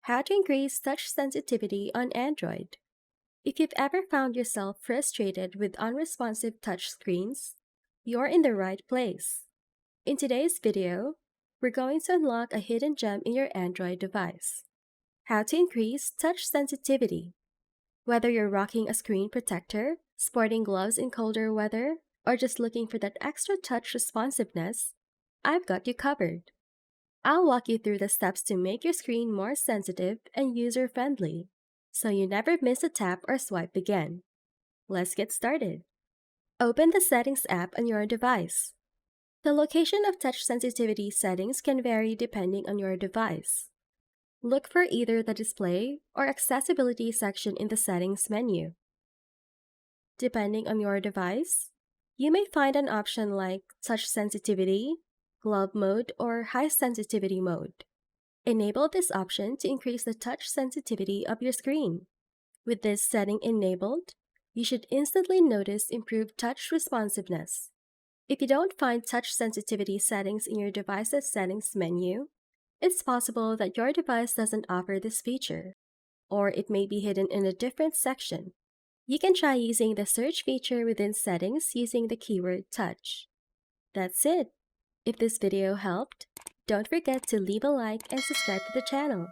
How to increase touch sensitivity on Android. If you've ever found yourself frustrated with unresponsive touch screens, you're in the right place. In today's video, we're going to unlock a hidden gem in your Android device. How to increase touch sensitivity. Whether you're rocking a screen protector, sporting gloves in colder weather, or just looking for that extra touch responsiveness, I've got you covered. I'll walk you through the steps to make your screen more sensitive and user-friendly, so you never miss a tap or swipe again. Let's get started. Open the Settings app on your device. The location of touch sensitivity settings can vary depending on your device. Look for either the Display or Accessibility section in the Settings menu. Depending on your device, you may find an option like Touch Sensitivity, Glove Mode, or High Sensitivity Mode. Enable this option to increase the touch sensitivity of your screen. With this setting enabled, you should instantly notice improved touch responsiveness. If you don't find touch sensitivity settings in your device's settings menu, it's possible that your device doesn't offer this feature, or it may be hidden in a different section. You can try using the search feature within settings using the keyword touch. That's it. If this video helped, don't forget to leave a like and subscribe to the channel.